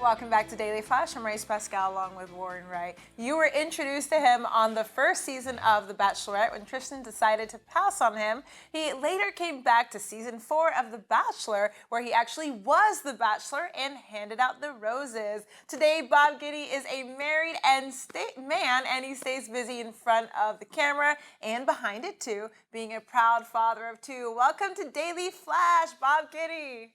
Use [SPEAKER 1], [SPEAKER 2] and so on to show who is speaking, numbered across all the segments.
[SPEAKER 1] Welcome back to Daily Flash. I'm Riesa Pascal along with Warren Wright. You were introduced to him on the first season of The Bachelorette when Tristan decided to pass on him. He later came back to season 4 of The Bachelor, where he actually was the Bachelor and handed out the roses. Today, Bob Guiney is a married man, and he stays busy in front of the camera and behind it too, being a proud father of 2. Welcome to Daily Flash, Bob Guiney.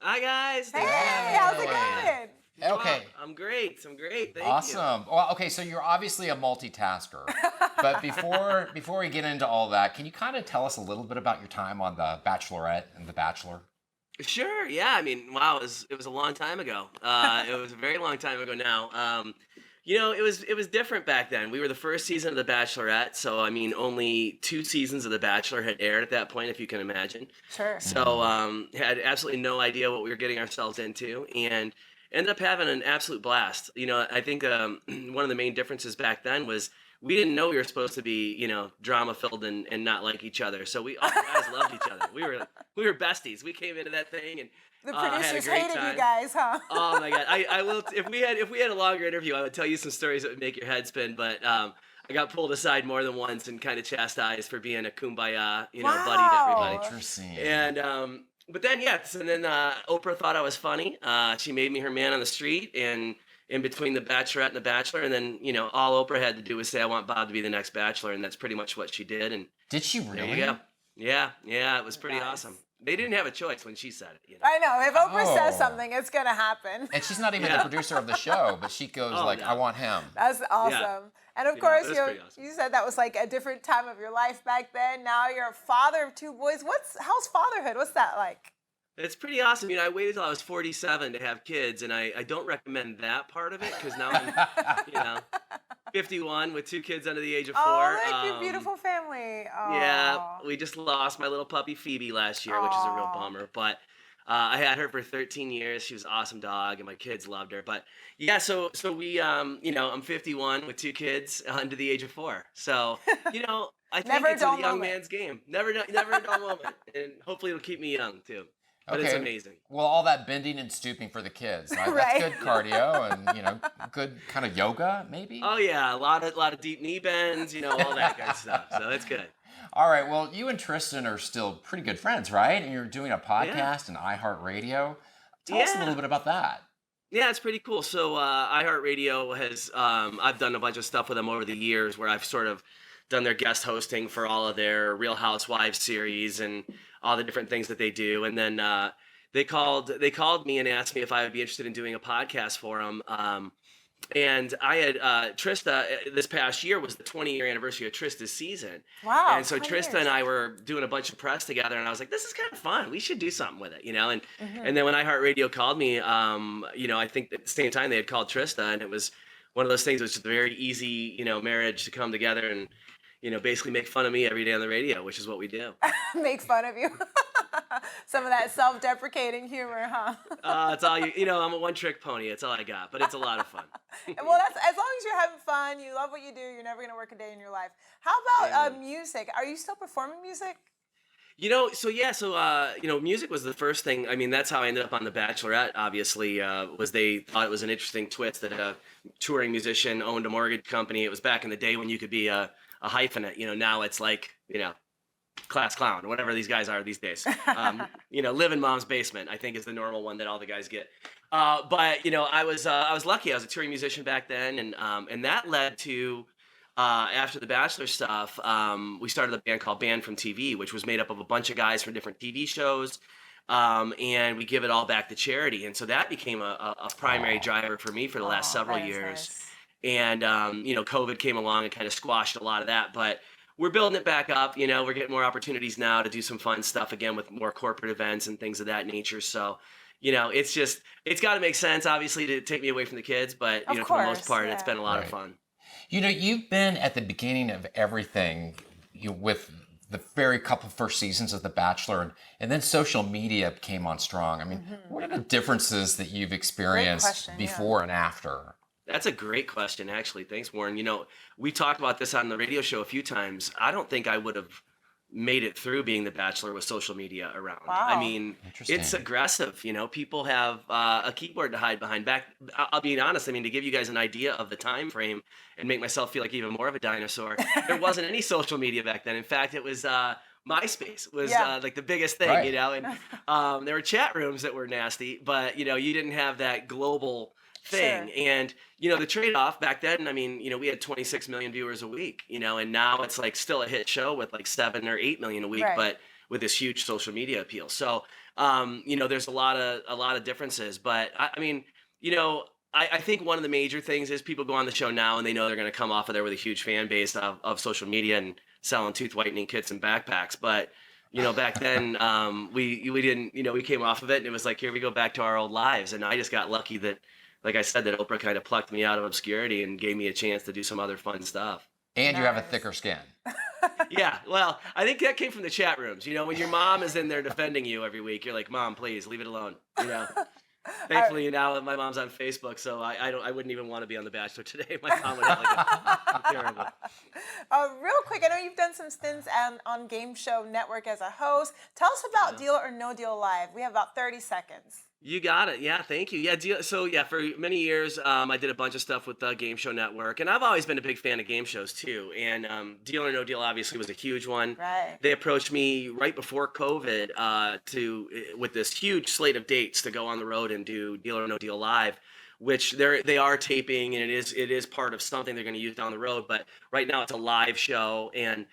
[SPEAKER 2] Hi guys.
[SPEAKER 1] Hey, how's it going?
[SPEAKER 3] Okay.
[SPEAKER 2] I'm great. Thank you.
[SPEAKER 3] Awesome. Well, okay, so you're obviously a multitasker. But before we get into all that, can you kind of tell us a little bit about your time on The Bachelorette and The Bachelor?
[SPEAKER 2] Sure. Yeah. I mean, wow. It was a long time ago. It was a very long time ago now. It was different back then. We were the first season of The Bachelorette, so I mean, only 2 seasons of The Bachelor had aired at that point, if you can imagine.
[SPEAKER 1] Sure.
[SPEAKER 2] So had absolutely no idea what we were getting ourselves into, and ended up having an absolute blast. I think one of the main differences back then was we didn't know we were supposed to be, drama filled and not like each other. So all the guys loved each other. We were besties. We came into that thing and
[SPEAKER 1] the
[SPEAKER 2] had a
[SPEAKER 1] producers
[SPEAKER 2] great
[SPEAKER 1] hated
[SPEAKER 2] time.
[SPEAKER 1] you guys, huh?
[SPEAKER 2] Oh my God. I will, if we had a longer interview, I would tell you some stories that would make your head spin, but I got pulled aside more than once and kind of chastised for being a kumbaya, buddy to everybody.
[SPEAKER 3] Interesting.
[SPEAKER 2] And but then, and then Oprah thought I was funny. She made me her man on the street, and in between The Bachelorette and The Bachelor, and then, all Oprah had to do was say, I want Bob to be the next Bachelor, and that's pretty much what she did. And
[SPEAKER 3] did she really?
[SPEAKER 2] There you go. Yeah, it was pretty awesome. They didn't have a choice when she said it.
[SPEAKER 1] I know. If Oprah says something, it's going to happen.
[SPEAKER 3] And she's not even the producer of the show, but she goes I want him.
[SPEAKER 1] That's awesome.
[SPEAKER 2] Yeah.
[SPEAKER 1] And of course,
[SPEAKER 2] awesome.
[SPEAKER 1] you said that was like a different time of your life back then. Now you're a father of 2 boys. How's fatherhood? What's that like?
[SPEAKER 2] It's pretty awesome. I waited till I was 47 to have kids, and I don't recommend that part of it because now I'm, 51 with 2 kids under the age of 4.
[SPEAKER 1] Oh, look, your beautiful family. Aww.
[SPEAKER 2] Yeah, we just lost my little puppy Phoebe last year, which is a real bummer. But I had her for 13 years. She was an awesome dog, and my kids loved her. But yeah, so we, I'm 51 with 2 kids under the age of 4. So, I think it's a young man's game. Never a dull moment, and hopefully it'll keep me young too. But it's amazing.
[SPEAKER 3] Well, all that bending and stooping for the kids. Right?
[SPEAKER 1] Right.
[SPEAKER 3] That's good cardio and, good kind of yoga, maybe?
[SPEAKER 2] Oh, yeah. A lot of deep knee bends, all that kind of stuff. So it's good.
[SPEAKER 3] All right. Well, you and Tristan are still pretty good friends, right? And you're doing a podcast and iHeartRadio. Tell us a little bit about that.
[SPEAKER 2] Yeah, it's pretty cool. So iHeartRadio has, I've done a bunch of stuff with them over the years where I've sort of done their guest hosting for all of their Real Housewives series and all the different things that they do. And then they called me and asked me if I would be interested in doing a podcast for them. And I had Trista, this past year was the 20-year anniversary of Trista's season.
[SPEAKER 1] Wow.
[SPEAKER 2] And so Trista and I were doing a bunch of press together, and I was like, this is kind of fun. We should do something with it, And and then when iHeartRadio called me, I think at the same time they had called Trista, and it was one of those things. It was just a very easy, marriage to come together and basically make fun of me every day on the radio, which is what we do.
[SPEAKER 1] Make fun of you. Some of that self-deprecating humor, huh?
[SPEAKER 2] It's all I'm a one-trick pony. It's all I got, but it's a lot of fun.
[SPEAKER 1] Well, that's as long as you're having fun, you love what you do, you're never going to work a day in your life. How about music? Are you still performing music? Music was the first thing. I mean, that's how I ended up on The Bachelorette, obviously, was they thought it was an interesting twist that a touring musician owned a mortgage company. It was back in the day when you could be a hyphenate. Now it's like, class clown, whatever these guys are these days. Live in mom's basement, I think is the normal one that all the guys get. But I was lucky. I was a touring musician back then, and that led to after the Bachelor stuff, we started a band called Band from TV, which was made up of a bunch of guys from different TV shows, and we give it all back to charity. And so that became a primary driver for me for the last several years. Nice.
[SPEAKER 2] And COVID came along and kind of squashed a lot of that, but we're building it back up. We're getting more opportunities now to do some fun stuff again with more corporate events and things of that nature. So, it's got to make sense, obviously, to take me away from the kids, but for the most part, it's been a lot of fun.
[SPEAKER 3] You've been at the beginning of everything with the very couple first seasons of The Bachelor, and then social media came on strong. I mean, what are the differences that you've experienced before and after?
[SPEAKER 2] That's a great question, actually. Thanks, Warren. We talked about this on the radio show a few times. I don't think I would have made it through being the Bachelor with social media around.
[SPEAKER 4] Wow.
[SPEAKER 2] I mean,
[SPEAKER 3] Interesting.
[SPEAKER 2] it's aggressive. You know, people have a keyboard to hide behind. I'll be honest. I mean, to give you guys an idea of the time frame and make myself feel like even more of a dinosaur, there wasn't any social media back then. In fact, it was MySpace was
[SPEAKER 4] Yeah.
[SPEAKER 2] like the biggest thing,
[SPEAKER 3] Right.
[SPEAKER 2] you know, and there were chat rooms that were nasty, but you know, you didn't have that global thing.
[SPEAKER 4] Sure.
[SPEAKER 2] And you know, the trade-off back then, I mean, you know, we had 26 million viewers a week, you know, and now it's like still a hit show with like 7 or 8 million a week,
[SPEAKER 4] Right.
[SPEAKER 2] but with this huge social media appeal. So, you know, there's a lot of differences, but I mean, you know, I think one of the major things is people go on the show now and they know they're going to come off of there with a huge fan base of social media and selling tooth whitening kits and backpacks. But, you know, back then we didn't, you know, we came off of it and it was like, here we go back to our old lives. And I just got lucky that, like I said, that Oprah kind of plucked me out of obscurity and gave me a chance to do some other fun stuff.
[SPEAKER 3] And you have a
[SPEAKER 4] Nice.
[SPEAKER 3] thicker skin.
[SPEAKER 2] Yeah, well, I think that came from the chat rooms. You know, when your mom is in there defending you every week, you're like, Mom, please leave it alone. You know. Thankfully, now my mom's on Facebook, so I wouldn't even want to be on The Bachelor today. My mom would have like a terrible.
[SPEAKER 4] Real quick, I know you've done some stints on Game Show Network as a host. Tell us about Deal or No Deal Live. We have about 30 seconds.
[SPEAKER 2] You got it. Yeah, thank you. Yeah, so yeah, for many years, I did a bunch of stuff with the Game Show Network, and I've always been a big fan of game shows too. And Deal or No Deal obviously was a huge one.
[SPEAKER 4] Right.
[SPEAKER 2] They approached me right before COVID with this huge slate of dates to go on the road and do Deal or No Deal Live, which they are taping, and it is part of something they're going to use down the road. But right now it's a live show, and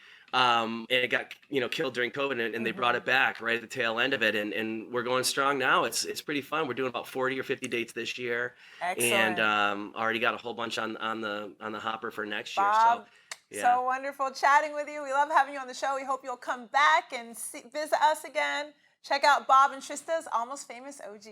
[SPEAKER 2] it got killed during COVID, and they brought it back right at the tail end of it, and we're going strong now. It's pretty fun. We're doing about 40 or 50 dates this year,
[SPEAKER 4] Excellent.
[SPEAKER 2] and already got a whole bunch on the hopper for next year.
[SPEAKER 4] Bob,
[SPEAKER 2] So yeah.
[SPEAKER 4] so wonderful chatting with you. We love having you on the show. We hope you'll come back and visit us again. Check out Bob and Trista's Almost Famous OG.